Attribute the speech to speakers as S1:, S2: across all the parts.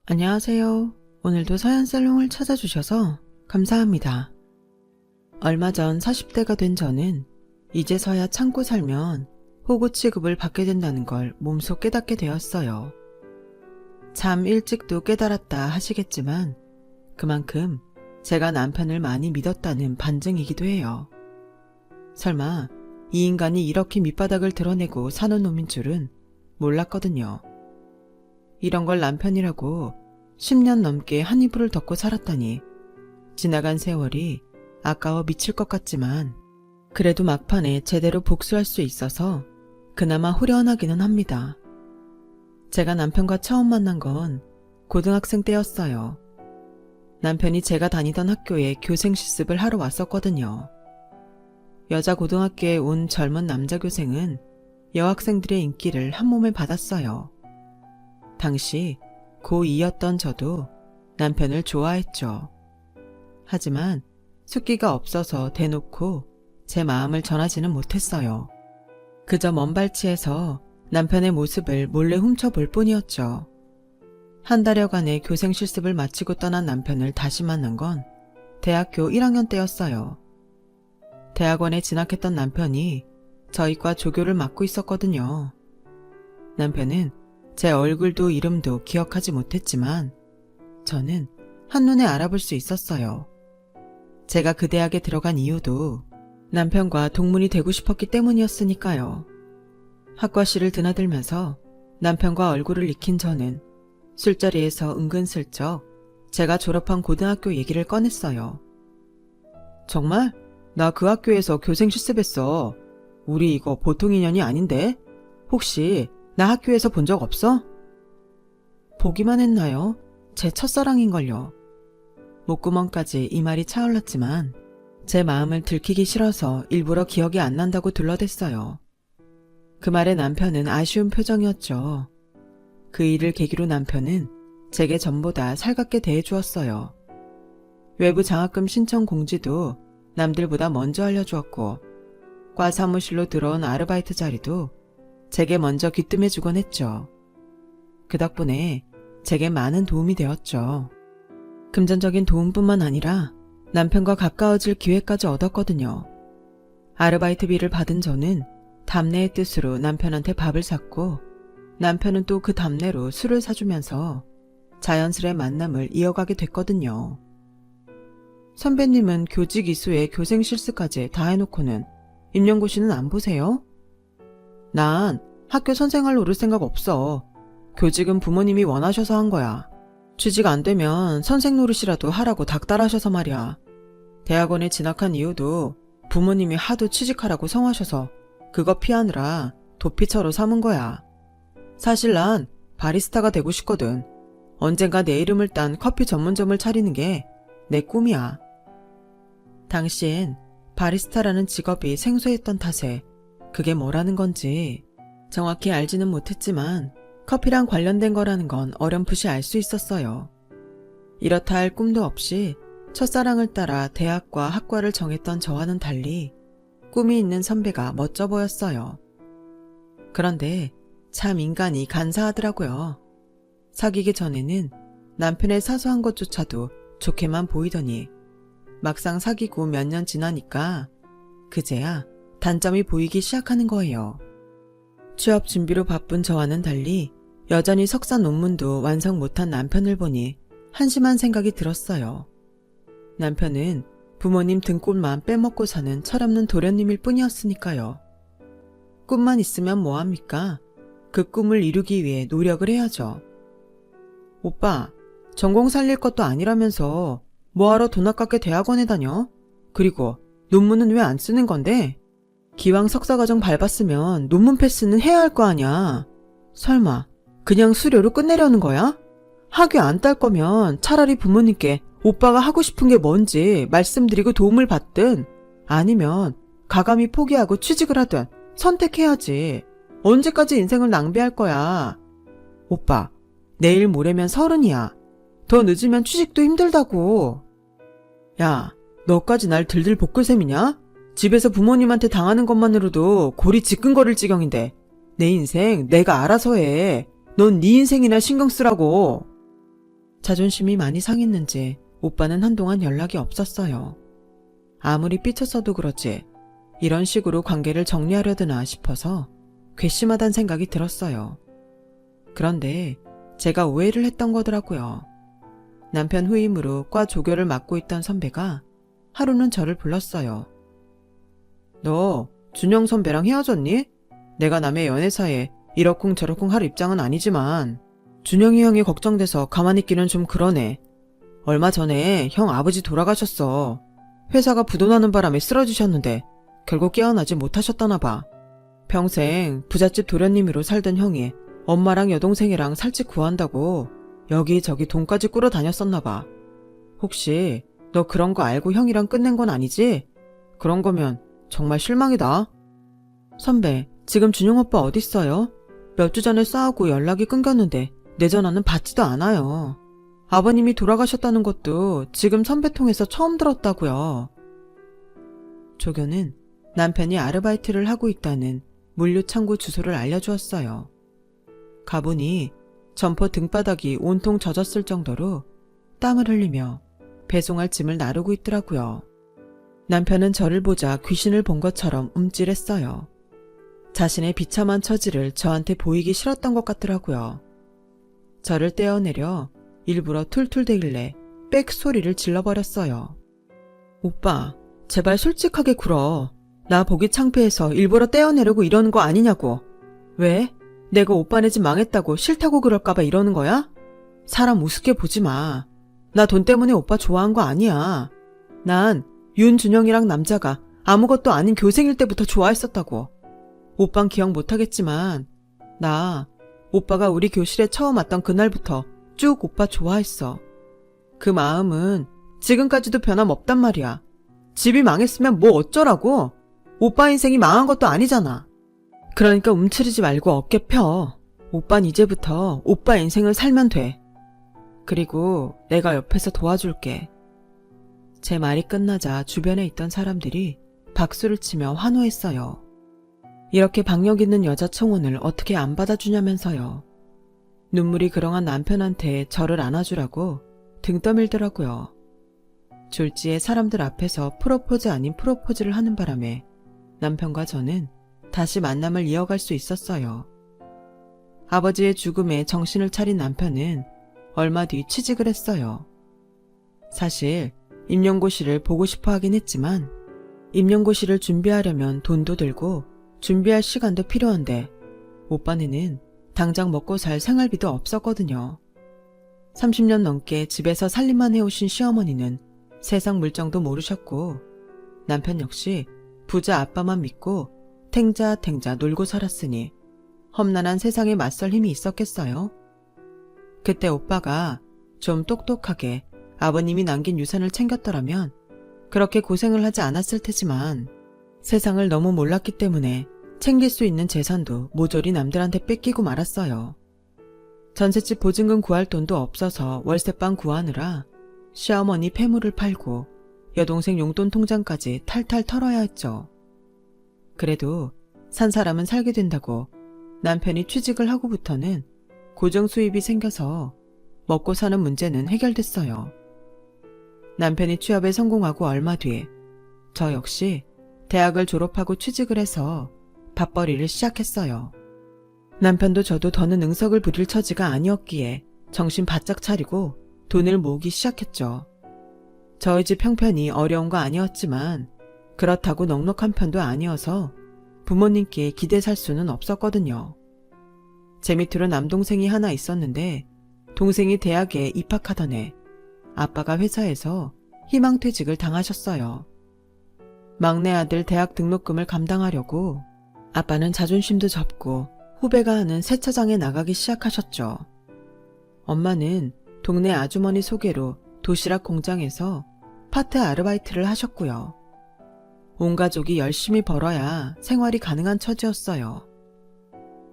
S1: 안녕하세요. 오늘도 서연살롱을 찾아주셔서 감사합니다. 얼마 전 40대가 된 저는 이제서야 참고 살면 호구 취급을 받게 된다는 걸 몸소 깨닫게 되었어요. 참 일찍도 깨달았다 하시겠지만 그만큼 제가 남편을 많이 믿었다는 반증이기도 해요. 설마 이 인간이 이렇게 밑바닥을 드러내고 사는 놈인 줄은 몰랐거든요. 이런 걸 남편이라고 10년 넘게 한 이불을 덮고 살았다니 지나간 세월이 아까워 미칠 것 같지만 그래도 막판에 제대로 복수할 수 있어서 그나마 후련하기는 합니다. 제가 남편과 처음 만난 건 고등학생 때였어요. 남편이 제가 다니던 학교에 교생 실습을 하러 왔었거든요. 여자 고등학교에 온 젊은 남자 교생은 여학생들의 인기를 한몸에 받았어요. 당시 고2였던 저도 남편을 좋아했죠. 하지만 숫기가 없어서 대놓고 제 마음을 전하지는 못했어요. 그저 먼 발치에서 남편의 모습을 몰래 훔쳐볼 뿐이었죠. 한 달여간의 교생 실습을 마치고 떠난 남편을 다시 만난 건 대학교 1학년 때였어요. 대학원에 진학했던 남편이 저희 과 조교를 맡고 있었거든요. 남편은 제 얼굴도 이름도 기억하지 못했지만 저는 한눈에 알아볼 수 있었어요. 제가 그 대학에 들어간 이유도 남편과 동문이 되고 싶었기 때문이었으니까요. 학과실을 드나들면서 남편과 얼굴을 익힌 저는 술자리에서 은근슬쩍 제가 졸업한 고등학교 얘기를 꺼냈어요. 정말? 나 그 학교에서 교생 실습했어. 우리 이거 보통 인연이 아닌데? 혹시 나 학교에서 본 적 없어? 보기만 했나요? 제 첫사랑인걸요. 목구멍까지 이 말이 차올랐지만 제 마음을 들키기 싫어서 일부러 기억이 안 난다고 둘러댔어요. 그 말에 남편은 아쉬운 표정이었죠. 그 일을 계기로 남편은 제게 전보다 살갑게 대해주었어요. 외부 장학금 신청 공지도 남들보다 먼저 알려주었고 과 사무실로 들어온 아르바이트 자리도 제게 먼저 귀뜸해주곤 했죠. 그 덕분에 제게 많은 도움이 되었죠. 금전적인 도움뿐만 아니라 남편과 가까워질 기회까지 얻었거든요. 아르바이트비를 받은 저는 답례의 뜻으로 남편한테 밥을 샀고 남편은 또 그 답례로 술을 사주면서 자연스레 만남을 이어가게 됐거든요. 선배님은 교직 이수에 교생 실습까지 다 해놓고는 임용고시는 안 보세요? 난 학교 선생할 노릴 생각 없어. 교직은 부모님이 원하셔서 한 거야. 취직 안 되면 선생 노릇이라도 하라고 닥달하셔서 말이야. 대학원에 진학한 이유도 부모님이 하도 취직하라고 성하셔서 그거 피하느라 도피처로 삼은 거야. 사실 난 바리스타가 되고 싶거든. 언젠가 내 이름을 딴 커피 전문점을 차리는 게 내 꿈이야. 당시엔 바리스타라는 직업이 생소했던 탓에 그게 뭐라는 건지 정확히 알지는 못했지만 커피랑 관련된 거라는 건 어렴풋이 알 수 있었어요. 이렇다 할 꿈도 없이 첫사랑을 따라 대학과 학과를 정했던 저와는 달리 꿈이 있는 선배가 멋져 보였어요. 그런데 참 인간이 간사하더라고요. 사귀기 전에는 남편의 사소한 것조차도 좋게만 보이더니 막상 사귀고 몇 년 지나니까 그제야 단점이 보이기 시작하는 거예요. 취업 준비로 바쁜 저와는 달리 여전히 석사 논문도 완성 못한 남편을 보니 한심한 생각이 들었어요. 남편은 부모님 등골만 빼먹고 사는 철없는 도련님일 뿐이었으니까요. 꿈만 있으면 뭐합니까? 그 꿈을 이루기 위해 노력을 해야죠. 오빠, 전공 살릴 것도 아니라면서 뭐하러 돈 아깝게 대학원에 다녀? 그리고 논문은 왜 안 쓰는 건데? 기왕 석사과정 밟았으면 논문 패스는 해야 할 거 아냐. 설마 그냥 수료로 끝내려는 거야? 학위 안 딸 거면 차라리 부모님께 오빠가 하고 싶은 게 뭔지 말씀드리고 도움을 받든 아니면 가감히 포기하고 취직을 하든 선택해야지. 언제까지 인생을 낭비할 거야. 오빠, 내일 모레면 30이야. 더 늦으면 취직도 힘들다고. 야, 너까지 날 들들 볶을 셈이냐? 집에서 부모님한테 당하는 것만으로도 골이 지끈거릴 지경인데 내 인생 내가 알아서 해. 넌 네 인생이나 신경 쓰라고. 자존심이 많이 상했는지 오빠는 한동안 연락이 없었어요. 아무리 삐쳤어도 그렇지 이런 식으로 관계를 정리하려드나 싶어서 괘씸하단 생각이 들었어요. 그런데 제가 오해를 했던 거더라고요. 남편 후임으로 과 조교를 맡고 있던 선배가 하루는 저를 불렀어요. 너 준영 선배랑 헤어졌니? 내가 남의 연애사에 이러쿵저러쿵 할 입장은 아니지만 준영이 형이 걱정돼서 가만히 있기는 좀 그러네. 얼마 전에 형 아버지 돌아가셨어. 회사가 부도나는 바람에 쓰러지셨는데 결국 깨어나지 못하셨다나 봐. 평생 부잣집 도련님으로 살던 형이 엄마랑 여동생이랑 살집 구한다고 여기저기 돈까지 꾸러 다녔었나 봐. 혹시 너 그런 거 알고 형이랑 끝낸 건 아니지? 그런 거면 정말 실망이다. 선배, 지금 준영 오빠 어딨어요? 몇 주 전에 싸우고 연락이 끊겼는데 내 전화는 받지도 않아요. 아버님이 돌아가셨다는 것도 지금 선배 통해서 처음 들었다고요. 조교는 남편이 아르바이트를 하고 있다는 물류창고 주소를 알려주었어요. 가보니 점퍼 등바닥이 온통 젖었을 정도로 땀을 흘리며 배송할 짐을 나르고 있더라고요. 남편은 저를 보자 귀신을 본 것처럼 움찔했어요. 자신의 비참한 처지를 저한테 보이기 싫었던 것 같더라고요. 저를 떼어내려 일부러 툴툴대길래 빽 소리를 질러버렸어요. 오빠, 제발 솔직하게 굴어. 나 보기 창피해서 일부러 떼어내려고 이러는 거 아니냐고. 왜? 내가 오빠네 집 망했다고 싫다고 그럴까봐 이러는 거야? 사람 우습게 보지 마. 나 돈 때문에 오빠 좋아한 거 아니야. 난 윤준영이랑 남자가 아무것도 아닌 교생일 때부터 좋아했었다고. 오빤 기억 못하겠지만 나 오빠가 우리 교실에 처음 왔던 그날부터 쭉 오빠 좋아했어. 그 마음은 지금까지도 변함없단 말이야. 집이 망했으면 뭐 어쩌라고? 오빠 인생이 망한 것도 아니잖아. 그러니까 움츠리지 말고 어깨 펴. 오빤 이제부터 오빠 인생을 살면 돼. 그리고 내가 옆에서 도와줄게. 제 말이 끝나자 주변에 있던 사람들이 박수를 치며 환호했어요. 이렇게 박력 있는 여자 청혼을 어떻게 안 받아주냐면서요. 눈물이 그렁한 남편한테 저를 안아주라고 등 떠밀더라고요. 졸지에 사람들 앞에서 프로포즈 아닌 프로포즈를 하는 바람에 남편과 저는 다시 만남을 이어갈 수 있었어요. 아버지의 죽음에 정신을 차린 남편은 얼마 뒤 취직을 했어요. 사실 임용고시를 보고 싶어 하긴 했지만 임용고시를 준비하려면 돈도 들고 준비할 시간도 필요한데 오빠네는 당장 먹고 살 생활비도 없었거든요. 30년 넘게 집에서 살림만 해오신 시어머니는 세상 물정도 모르셨고 남편 역시 부자 아빠만 믿고 탱자탱자 놀고 살았으니 험난한 세상에 맞설 힘이 있었겠어요? 그때 오빠가 좀 똑똑하게 아버님이 남긴 유산을 챙겼더라면 그렇게 고생을 하지 않았을 테지만 세상을 너무 몰랐기 때문에 챙길 수 있는 재산도 모조리 남들한테 뺏기고 말았어요. 전셋집 보증금 구할 돈도 없어서 월세방 구하느라 시어머니 폐물을 팔고 여동생 용돈 통장까지 탈탈 털어야 했죠. 그래도 산 사람은 살게 된다고 남편이 취직을 하고부터는 고정 수입이 생겨서 먹고 사는 문제는 해결됐어요. 남편이 취업에 성공하고 얼마 뒤에 저 역시 대학을 졸업하고 취직을 해서 밥벌이를 시작했어요. 남편도 저도 더는 응석을 부릴 처지가 아니었기에 정신 바짝 차리고 돈을 모으기 시작했죠. 저희 집 형편이 어려운 거 아니었지만 그렇다고 넉넉한 편도 아니어서 부모님께 기대 살 수는 없었거든요. 제 밑으로 남동생이 하나 있었는데 동생이 대학에 입학하던 해 아빠가 회사에서 희망퇴직을 당하셨어요. 막내 아들 대학 등록금을 감당하려고 아빠는 자존심도 접고 후배가 하는 세차장에 나가기 시작하셨죠. 엄마는 동네 아주머니 소개로 도시락 공장에서 파트 아르바이트를 하셨고요. 온 가족이 열심히 벌어야 생활이 가능한 처지였어요.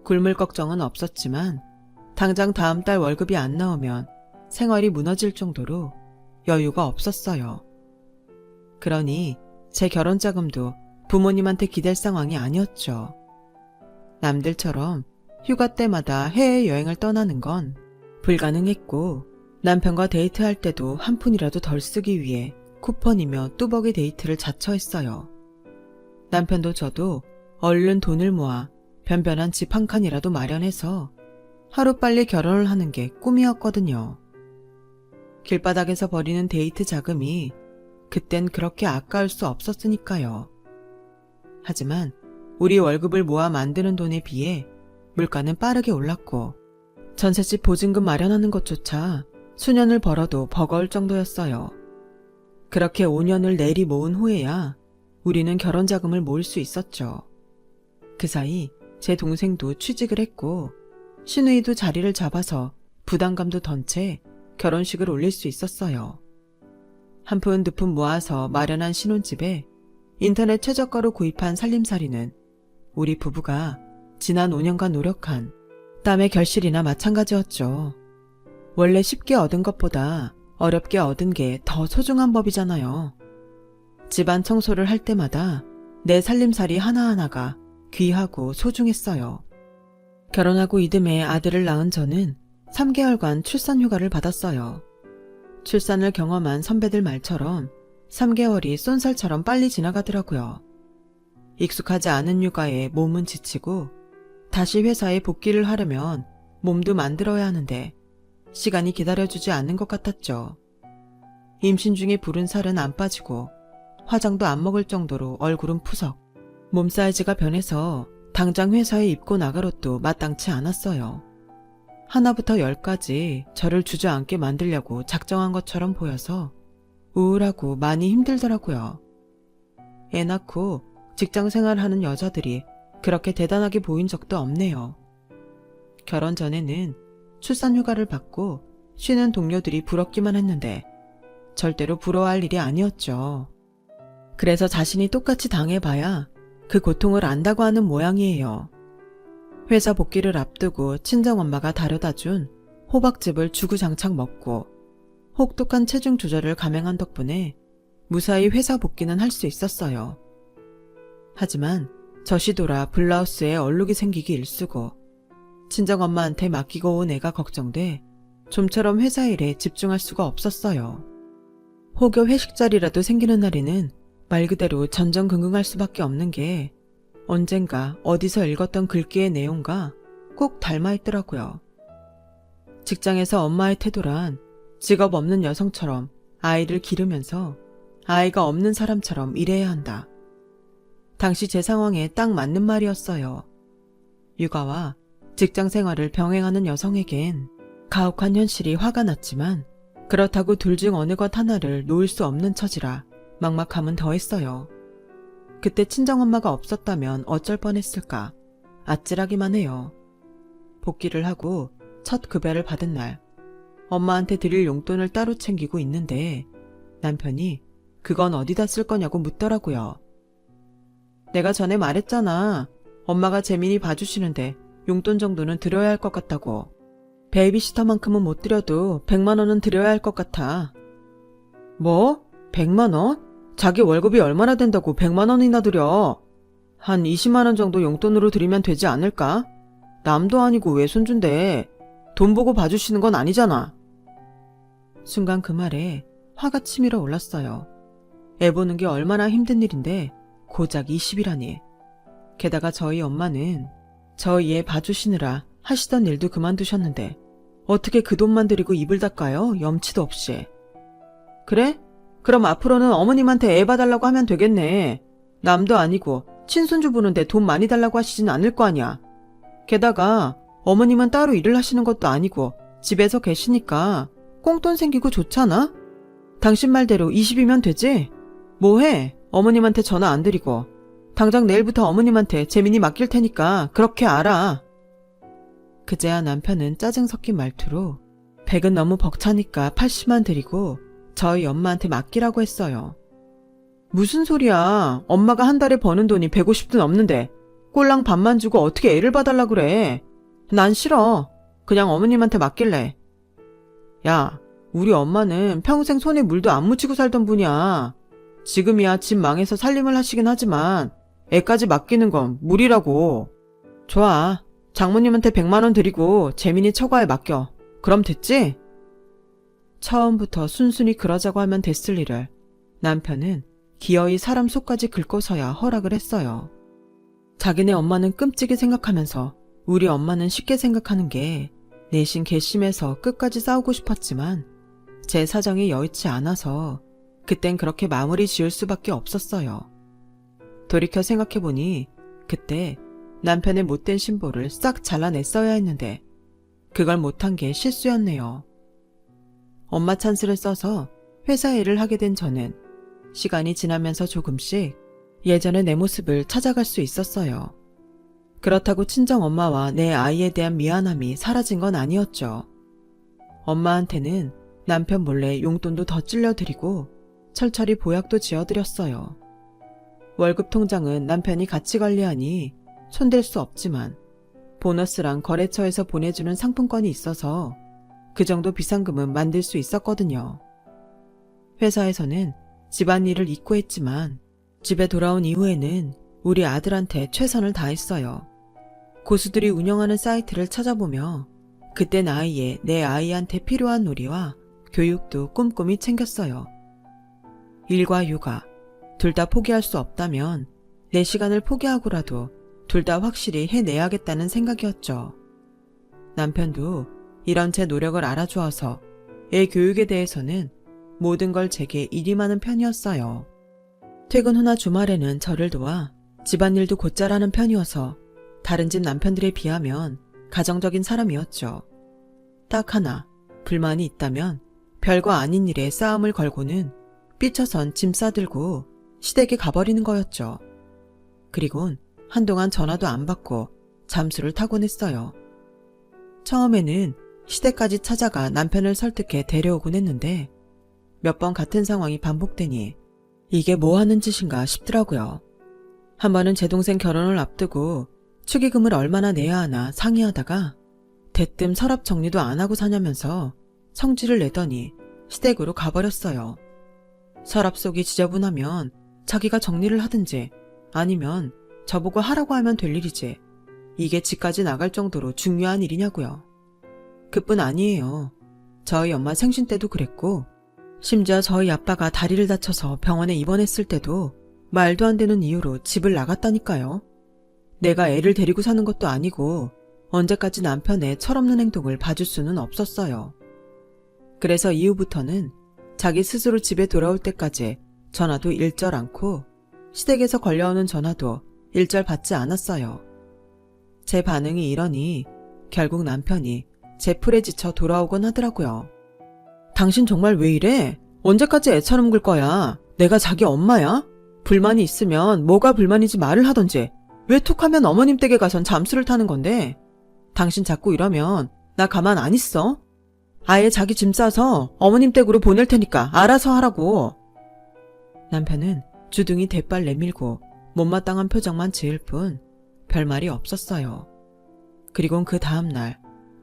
S1: 굶을 걱정은 없었지만 당장 다음 달 월급이 안 나오면 생활이 무너질 정도로 여유가 없었어요. 그러니 제 결혼 자금도 부모님한테 기댈 상황이 아니었죠. 남들처럼 휴가 때마다 해외여행을 떠나는 건 불가능했고 남편과 데이트할 때도 한 푼이라도 덜 쓰기 위해 쿠폰이며 뚜벅이 데이트를 자처했어요. 남편도 저도 얼른 돈을 모아 변변한 집 한 칸이라도 마련해서 하루빨리 결혼을 하는 게 꿈이었거든요. 길바닥에서 버리는 데이트 자금이 그땐 그렇게 아까울 수 없었으니까요. 하지만 우리 월급을 모아 만드는 돈에 비해 물가는 빠르게 올랐고 전셋집 보증금 마련하는 것조차 수년을 벌어도 버거울 정도였어요. 그렇게 5년을 내리 모은 후에야 우리는 결혼 자금을 모을 수 있었죠. 그 사이 제 동생도 취직을 했고 시누이도 자리를 잡아서 부담감도 던 채 결혼식을 올릴 수 있었어요. 한 푼 두 푼 모아서 마련한 신혼집에 인터넷 최저가로 구입한 살림살이는 우리 부부가 지난 5년간 노력한 땀의 결실이나 마찬가지였죠. 원래 쉽게 얻은 것보다 어렵게 얻은 게 더 소중한 법이잖아요. 집안 청소를 할 때마다 내 살림살이 하나하나가 귀하고 소중했어요. 결혼하고 이듬해 아들을 낳은 저는 3개월간 출산휴가를 받았어요. 출산을 경험한 선배들 말처럼 3개월이 쏜살처럼 빨리 지나가더라고요. 익숙하지 않은 육아에 몸은 지치고 다시 회사에 복귀를 하려면 몸도 만들어야 하는데 시간이 기다려주지 않는 것 같았죠. 임신 중에 부른 살은 안 빠지고 화장도 안 먹을 정도로 얼굴은 푸석, 몸 사이즈가 변해서 당장 회사에 입고 나갈 옷도 마땅치 않았어요. 하나부터 10까지 저를 주저앉게 만들려고 작정한 것처럼 보여서 우울하고 많이 힘들더라고요. 애 낳고 직장 생활하는 여자들이 그렇게 대단하게 보인 적도 없네요. 결혼 전에는 출산휴가를 받고 쉬는 동료들이 부럽기만 했는데 절대로 부러워할 일이 아니었죠. 그래서 자신이 똑같이 당해봐야 그 고통을 안다고 하는 모양이에요. 회사 복귀를 앞두고 친정엄마가 다려다 준 호박즙을 주구장창 먹고 혹독한 체중 조절을 감행한 덕분에 무사히 회사 복귀는 할 수 있었어요. 하지만 젖이 돌아 블라우스에 얼룩이 생기기 일쑤고 친정엄마한테 맡기고 온 애가 걱정돼 좀처럼 회사 일에 집중할 수가 없었어요. 혹여 회식 자리라도 생기는 날에는 말 그대로 전전긍긍할 수밖에 없는 게 언젠가 어디서 읽었던 글귀의 내용과 꼭 닮아있더라고요. 직장에서 엄마의 태도란 직업 없는 여성처럼 아이를 기르면서 아이가 없는 사람처럼 일해야 한다. 당시 제 상황에 딱 맞는 말이었어요. 육아와 직장 생활을 병행하는 여성에겐 가혹한 현실이 화가 났지만 그렇다고 둘 중 어느 것 하나를 놓을 수 없는 처지라 막막함은 더했어요. 그때 친정엄마가 없었다면 어쩔 뻔했을까 아찔하기만 해요. 복귀를 하고 첫 급여를 받은 날 엄마한테 드릴 용돈을 따로 챙기고 있는데 남편이 그건 어디다 쓸 거냐고 묻더라고요. 내가 전에 말했잖아. 엄마가 재민이 봐주시는데 용돈 정도는 드려야 할 것 같다고. 베이비시터만큼은 못 드려도 100만 원은 드려야 할 것 같아. 뭐? 100만 원? 자기 월급이 얼마나 된다고 100만 원이나 드려. 한 20만 원 정도 용돈으로 드리면 되지 않을까? 남도 아니고 외손주인데 돈 보고 봐주시는 건 아니잖아. 순간 그 말에 화가 치밀어 올랐어요. 애 보는 게 얼마나 힘든 일인데 고작 20이라니. 게다가 저희 엄마는 저희 애 봐주시느라 하시던 일도 그만두셨는데 어떻게 그 돈만 드리고 입을 닦아요? 염치도 없이. 그래? 그럼 앞으로는 어머님한테 애 봐달라고 하면 되겠네. 남도 아니고 친손주 보는데 돈 많이 달라고 하시진 않을 거 아니야. 게다가 어머님은 따로 일을 하시는 것도 아니고 집에서 계시니까 꽁돈 생기고 좋잖아? 당신 말대로 20이면 되지? 뭐해? 어머님한테 전화 안 드리고. 당장 내일부터 어머님한테 재민이 맡길 테니까 그렇게 알아. 그제야 남편은 짜증 섞인 말투로 100은 너무 벅차니까 80만 드리고 저희 엄마한테 맡기라고 했어요. 무슨 소리야. 엄마가 한 달에 버는 돈이 150도 넘는데 꼴랑 반만 주고 어떻게 애를 봐달라 그래. 난 싫어. 그냥 어머님한테 맡길래. 야, 우리 엄마는 평생 손에 물도 안 묻히고 살던 분이야. 지금이야 집 망해서 살림을 하시긴 하지만 애까지 맡기는 건 무리라고. 좋아. 장모님한테 100만 원 드리고 재민이 처가에 맡겨. 그럼 됐지? 처음부터 순순히 그러자고 하면 됐을 일을 남편은 기어이 사람 속까지 긁고서야 허락을 했어요. 자기네 엄마는 끔찍이 생각하면서 우리 엄마는 쉽게 생각하는 게 내심 괘씸해서 끝까지 싸우고 싶었지만 제 사정이 여의치 않아서 그땐 그렇게 마무리 지을 수밖에 없었어요. 돌이켜 생각해보니 그때 남편의 못된 심보를 싹 잘라냈어야 했는데 그걸 못한 게 실수였네요. 엄마 찬스를 써서 회사 일을 하게 된 저는 시간이 지나면서 조금씩 예전의 내 모습을 찾아갈 수 있었어요. 그렇다고 친정엄마와 내 아이에 대한 미안함이 사라진 건 아니었죠. 엄마한테는 남편 몰래 용돈도 더 찔러드리고 철철이 보약도 지어드렸어요. 월급 통장은 남편이 같이 관리하니 손댈 수 없지만 보너스랑 거래처에서 보내주는 상품권이 있어서 그 정도 비상금은 만들 수 있었거든요. 회사에서는 집안일을 잊고 했지만 집에 돌아온 이후에는 우리 아들한테 최선을 다했어요. 고수들이 운영하는 사이트를 찾아보며 그때 나이에 내 아이한테 필요한 놀이와 교육도 꼼꼼히 챙겼어요. 일과 육아 둘 다 포기할 수 없다면 내 시간을 포기하고라도 둘 다 확실히 해내야겠다는 생각이었죠. 남편도 이런 제 노력을 알아주어서 애 교육에 대해서는 모든 걸 제게 일이 많은 편이었어요. 퇴근 후나 주말에는 저를 도와 집안일도 곧잘 하는 편이어서 다른 집 남편들에 비하면 가정적인 사람이었죠. 딱 하나 불만이 있다면 별거 아닌 일에 싸움을 걸고는 삐쳐선 짐 싸들고 시댁에 가버리는 거였죠. 그리곤 한동안 전화도 안 받고 잠수를 타곤 했어요. 처음에는 시댁까지 찾아가 남편을 설득해 데려오곤 했는데 몇 번 같은 상황이 반복되니 이게 뭐 하는 짓인가 싶더라고요. 한 번은 제 동생 결혼을 앞두고 축의금을 얼마나 내야 하나 상의하다가 대뜸 서랍 정리도 안 하고 사냐면서 성질을 내더니 시댁으로 가버렸어요. 서랍 속이 지저분하면 자기가 정리를 하든지 아니면 저보고 하라고 하면 될 일이지 이게 집까지 나갈 정도로 중요한 일이냐고요. 그뿐 아니에요. 저희 엄마 생신 때도 그랬고 심지어 저희 아빠가 다리를 다쳐서 병원에 입원했을 때도 말도 안 되는 이유로 집을 나갔다니까요. 내가 애를 데리고 사는 것도 아니고 언제까지 남편의 철없는 행동을 봐줄 수는 없었어요. 그래서 이후부터는 자기 스스로 집에 돌아올 때까지 전화도 일절 않고 시댁에서 걸려오는 전화도 일절 받지 않았어요. 제 반응이 이러니 결국 남편이 제 풀에 지쳐 돌아오곤 하더라고요. 당신 정말 왜 이래? 언제까지 애처럼 굴 거야? 내가 자기 엄마야? 불만이 있으면 뭐가 불만인지 말을 하던지 왜 툭하면 어머님 댁에 가선 잠수를 타는 건데? 당신 자꾸 이러면 나 가만 안 있어? 아예 자기 짐 싸서 어머님 댁으로 보낼 테니까 알아서 하라고. 남편은 주둥이 대빨 내밀고 못마땅한 표정만 지을 뿐 별말이 없었어요. 그리곤 그 다음날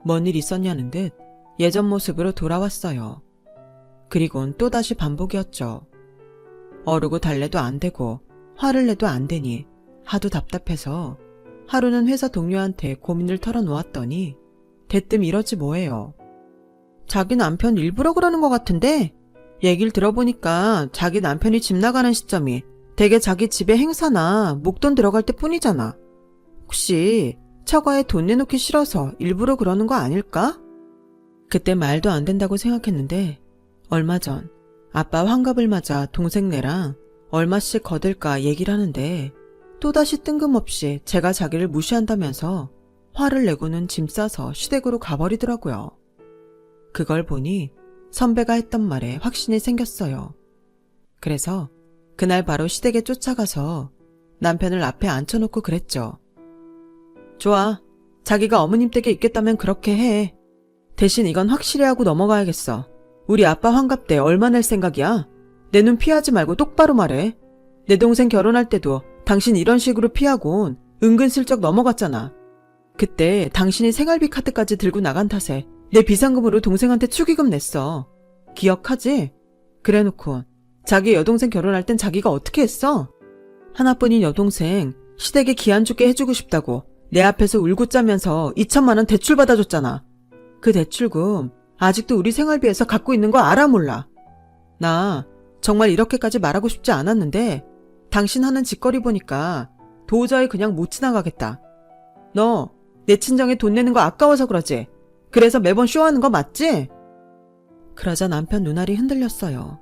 S1: 뭔 일 있었냐는 듯 예전 모습으로 돌아왔어요. 그리곤 또다시 반복이었죠. 어르고 달래도 안 되고 화를 내도 안 되니 하도 답답해서 하루는 회사 동료한테 고민을 털어놓았더니 대뜸 이러지 뭐예요. 자기 남편 일부러 그러는 것 같은데 얘기를 들어보니까 자기 남편이 집 나가는 시점이 대개 자기 집에 행사나 목돈 들어갈 때 뿐이잖아. 혹시 처가에 돈 내놓기 싫어서 일부러 그러는 거 아닐까? 그때 말도 안 된다고 생각했는데 얼마 전 아빠 환갑을 맞아 동생네랑 얼마씩 거둘까 얘기를 하는데 또다시 뜬금없이 제가 자기를 무시한다면서 화를 내고는 짐 싸서 시댁으로 가버리더라고요. 그걸 보니 선배가 했던 말에 확신이 생겼어요. 그래서 그날 바로 시댁에 쫓아가서 남편을 앞에 앉혀놓고 그랬죠. 좋아. 자기가 어머님 댁에 있겠다면 그렇게 해. 대신 이건 확실히 하고 넘어가야겠어. 우리 아빠 환갑 때 얼마 낼 생각이야? 내 눈 피하지 말고 똑바로 말해. 내 동생 결혼할 때도 당신 이런 식으로 피하곤 은근슬쩍 넘어갔잖아. 그때 당신이 생활비 카드까지 들고 나간 탓에 내 비상금으로 동생한테 축의금 냈어. 기억하지? 그래놓고 자기 여동생 결혼할 땐 자기가 어떻게 했어? 하나뿐인 여동생 시댁에 기한 주게 해주고 싶다고 내 앞에서 울고 짜면서 2천만 원 대출 받아줬잖아. 그 대출금 아직도 우리 생활비에서 갖고 있는 거 알아 몰라? 나 정말 이렇게까지 말하고 싶지 않았는데 당신 하는 짓거리 보니까 도저히 그냥 못 지나가겠다. 너 내 친정에 돈 내는 거 아까워서 그러지? 그래서 매번 쇼하는 거 맞지? 그러자 남편 눈알이 흔들렸어요.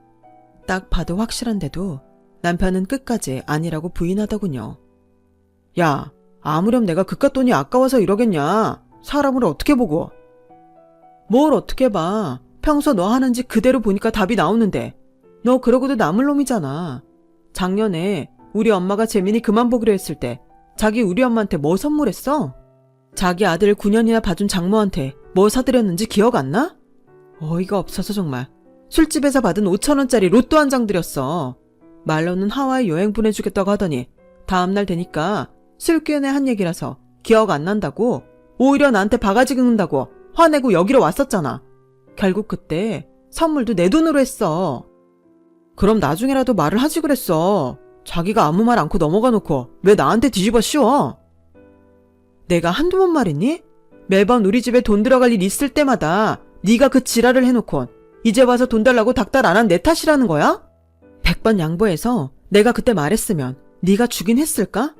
S1: 딱 봐도 확실한데도 남편은 끝까지 아니라고 부인하더군요. 야, 아무렴 내가 그깟 돈이 아까워서 이러겠냐? 사람을 어떻게 보고? 뭘 어떻게 봐. 평소 너 하는 짓 그대로 보니까 답이 나오는데. 너 그러고도 남을 놈이잖아. 작년에 우리 엄마가 재민이 그만 보기로 했을 때 자기 우리 엄마한테 뭐 선물했어? 자기 아들 9년이나 봐준 장모한테 뭐 사드렸는지 기억 안 나? 어이가 없어서 정말. 술집에서 받은 5,000원짜리 로또 한 장 드렸어. 말로는 하와이 여행 보내주겠다고 하더니 다음날 되니까 술기운에 한 얘기라서 기억 안 난다고 오히려 나한테 바가지 긁는다고 화내고 여기로 왔었잖아. 결국 그때 선물도 내 돈으로 했어. 그럼 나중에라도 말을 하지 그랬어. 자기가 아무 말 않고 넘어가 놓고 왜 나한테 뒤집어 씌워? 내가 한두 번 말했니? 매번 우리 집에 돈 들어갈 일 있을 때마다 네가 그 지랄을 해놓고 이제 와서 돈 달라고 닥달 안 한 내 탓이라는 거야? 100번 양보해서 내가 그때 말했으면 네가 주긴 했을까?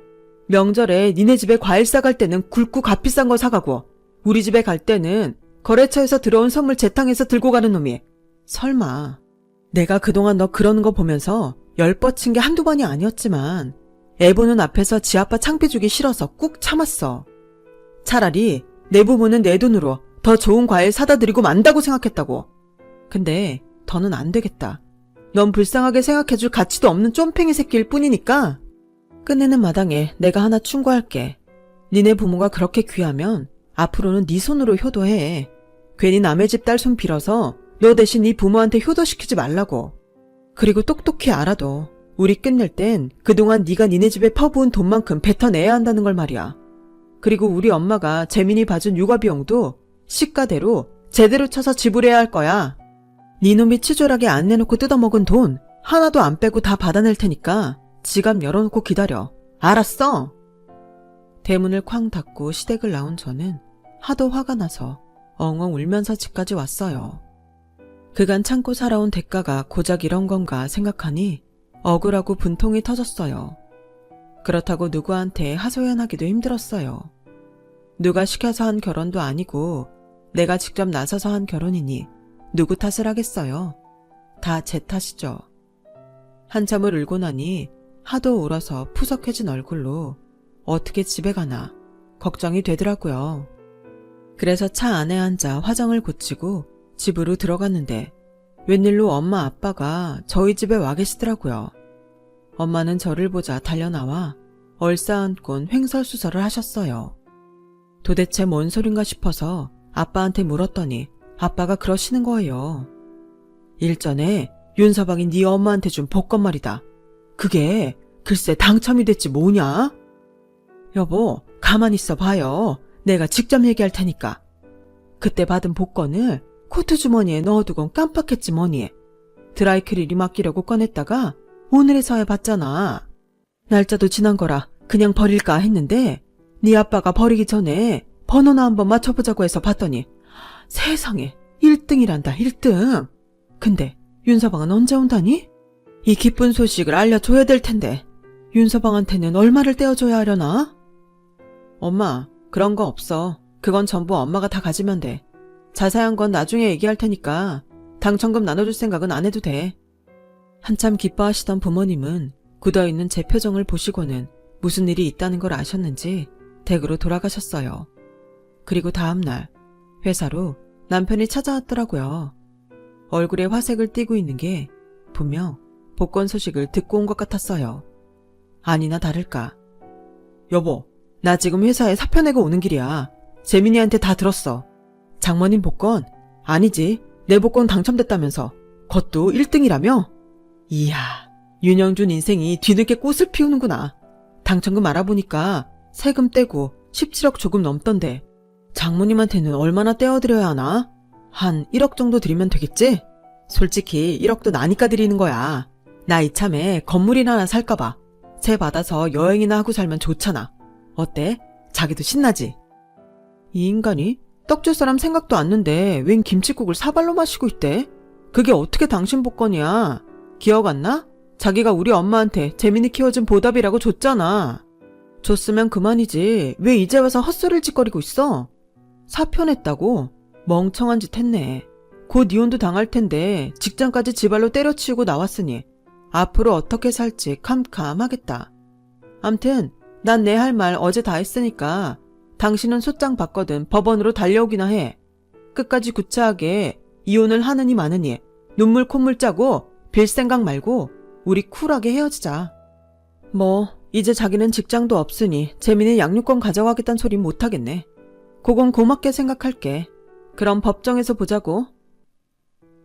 S1: 명절에 니네 집에 과일 싸갈 때는 굵고 값비싼 거 사가고 우리 집에 갈 때는 거래처에서 들어온 선물 재탕해서 들고 가는 놈이 설마. 내가 그동안 너 그러는 거 보면서 열뻗친 게 한두 번이 아니었지만 애 보는 앞에서 지 아빠 창피 주기 싫어서 꾹 참았어. 차라리 내 부모는 내 돈으로 더 좋은 과일 사다 드리고 만다고 생각했다고. 근데 더는 안 되겠다. 넌 불쌍하게 생각해줄 가치도 없는 쫌팽이 새끼일 뿐이니까. 끝내는 마당에 내가 하나 충고할게. 니네 부모가 그렇게 귀하면 앞으로는 네 손으로 효도해. 괜히 남의 집 딸 손 빌어서 너 대신 네 부모한테 효도시키지 말라고. 그리고 똑똑히 알아도 우리 끝낼 땐 그동안 네가 니네 집에 퍼부은 돈만큼 뱉어내야 한다는 걸 말이야. 그리고 우리 엄마가 재민이 봐준 육아비용도 시가대로 제대로 쳐서 지불해야 할 거야. 네 놈이 치졸하게 안 내놓고 뜯어먹은 돈 하나도 안 빼고 다 받아낼 테니까 지갑 열어놓고 기다려. 알았어? 대문을 쾅 닫고 시댁을 나온 저는 하도 화가 나서 엉엉 울면서 집까지 왔어요. 그간 참고 살아온 대가가 고작 이런 건가 생각하니 억울하고 분통이 터졌어요. 그렇다고 누구한테 하소연하기도 힘들었어요. 누가 시켜서 한 결혼도 아니고 내가 직접 나서서 한 결혼이니 누구 탓을 하겠어요. 다 제 탓이죠. 한참을 울고 나니 하도 울어서 푸석해진 얼굴로 어떻게 집에 가나 걱정이 되더라고요. 그래서 차 안에 앉아 화장을 고치고 집으로 들어갔는데 웬일로 엄마 아빠가 저희 집에 와 계시더라고요. 엄마는 저를 보자 달려나와 얼싸안곤 횡설수설을 하셨어요. 도대체 뭔 소린가 싶어서 아빠한테 물었더니 아빠가 그러시는 거예요. 일전에 윤서방이 네 엄마한테 준 복권 말이다. 그게 글쎄 당첨이 됐지 뭐냐? 여보, 가만히 있어 봐요. 내가 직접 얘기할 테니까. 그때 받은 복권을 코트 주머니에 넣어두곤 깜빡했지 뭐니. 드라이클리닝 맡기려고 꺼냈다가 오늘에서야 봤잖아. 날짜도 지난 거라 그냥 버릴까 했는데 네 아빠가 버리기 전에 번호나 한번 맞춰보자고 해서 봤더니 세상에 1등이란다 1등. 근데 윤서방은 언제 온다니? 이 기쁜 소식을 알려줘야 될 텐데 윤서방한테는 얼마를 떼어줘야 하려나? 엄마, 그런 거 없어. 그건 전부 엄마가 다 가지면 돼. 자세한 건 나중에 얘기할 테니까 당첨금 나눠줄 생각은 안 해도 돼. 한참 기뻐하시던 부모님은 굳어있는 제 표정을 보시고는 무슨 일이 있다는 걸 아셨는지 댁으로 돌아가셨어요. 그리고 다음날 회사로 남편이 찾아왔더라고요. 얼굴에 화색을 띠고 있는 게 분명 복권 소식을 듣고 온 것 같았어요. 아니나 다를까. 여보, 나 지금 회사에 사표 내고 오는 길이야. 재민이한테 다 들었어. 장모님 복권? 아니지. 내 복권 당첨됐다면서. 그것도 1등이라며? 이야, 윤영준 인생이 뒤늦게 꽃을 피우는구나. 당첨금 알아보니까 세금 떼고 17억 조금 넘던데 장모님한테는 얼마나 떼어드려야 하나? 한 1억 정도 드리면 되겠지? 솔직히 1억도 나니까 드리는 거야. 나 이참에 건물이나 하나 살까봐. 세 받아서 여행이나 하고 살면 좋잖아. 어때? 자기도 신나지? 이 인간이 떡 줄 사람 생각도 않는데 웬 김칫국을 사발로 마시고 있대? 그게 어떻게 당신 복권이야? 기억 안 나? 자기가 우리 엄마한테 재민이 키워준 보답이라고 줬잖아. 줬으면 그만이지. 왜 이제 와서 헛소리를 짓거리고 있어? 사표냈다고? 멍청한 짓 했네. 곧 이혼도 당할 텐데 직장까지 지발로 때려치우고 나왔으니 앞으로 어떻게 살지 캄캄하겠다. 암튼 난 내 할 말 어제 다 했으니까 당신은 소장 받거든 법원으로 달려오기나 해. 끝까지 구차하게 이혼을 하느니 마느니 눈물 콧물 짜고 빌 생각 말고 우리 쿨하게 헤어지자. 뭐 이제 자기는 직장도 없으니 재민이 양육권 가져가겠다는 소리 못하겠네. 그건 고맙게 생각할게. 그럼 법정에서 보자고.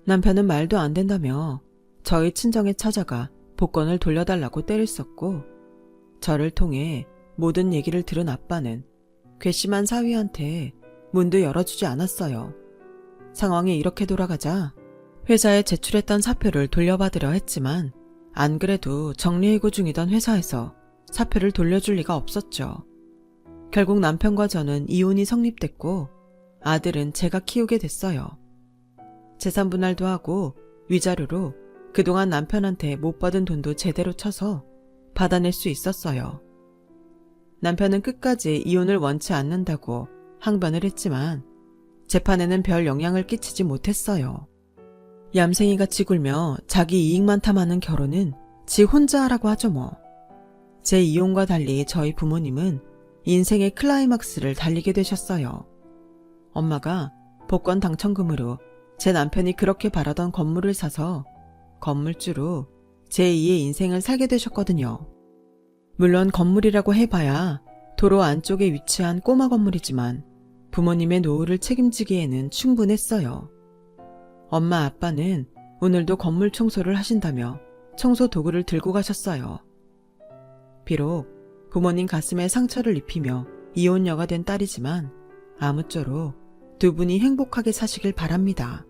S1: 남편은 말도 안 된다며 저희 친정에 찾아가 복권을 돌려달라고 때를 썼고, 저를 통해 모든 얘기를 들은 아빠는 괘씸한 사위한테 문도 열어주지 않았어요. 상황이 이렇게 돌아가자 회사에 제출했던 사표를 돌려받으려 했지만 안 그래도 정리해고 중이던 회사에서 사표를 돌려줄 리가 없었죠. 결국 남편과 저는 이혼이 성립됐고 아들은 제가 키우게 됐어요. 재산분할도 하고 위자료로 그동안 남편한테 못 받은 돈도 제대로 쳐서 받아낼 수 있었어요. 남편은 끝까지 이혼을 원치 않는다고 항변을 했지만 재판에는 별 영향을 끼치지 못했어요. 얌생이같이 굴며 자기 이익만 탐하는 결혼은 지 혼자 하라고 하죠 뭐. 제 이혼과 달리 저희 부모님은 인생의 클라이막스를 달리게 되셨어요. 엄마가 복권 당첨금으로 제 남편이 그렇게 바라던 건물을 사서 건물주로 제2의 인생을 살게 되셨거든요. 물론 건물이라고 해봐야 도로 안쪽에 위치한 꼬마 건물이지만 부모님의 노후를 책임지기에는 충분했어요. 엄마 아빠는 오늘도 건물 청소를 하신다며 청소 도구를 들고 가셨어요. 비록 부모님 가슴에 상처를 입히며 이혼녀가 된 딸이지만 아무쪼록 두 분이 행복하게 사시길 바랍니다.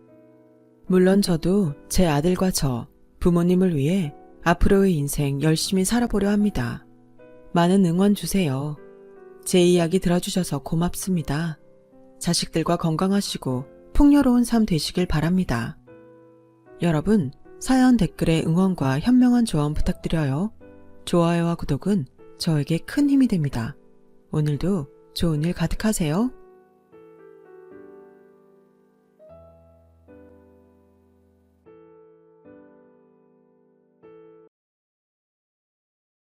S1: 물론 저도 제 아들과 저 부모님을 위해 앞으로의 인생 열심히 살아보려 합니다. 많은 응원 주세요. 제 이야기 들어주셔서 고맙습니다. 자식들과 건강하시고 풍요로운 삶 되시길 바랍니다. 여러분, 사연 댓글에 응원과 현명한 조언 부탁드려요. 좋아요와 구독은 저에게 큰 힘이 됩니다. 오늘도 좋은 일 가득하세요.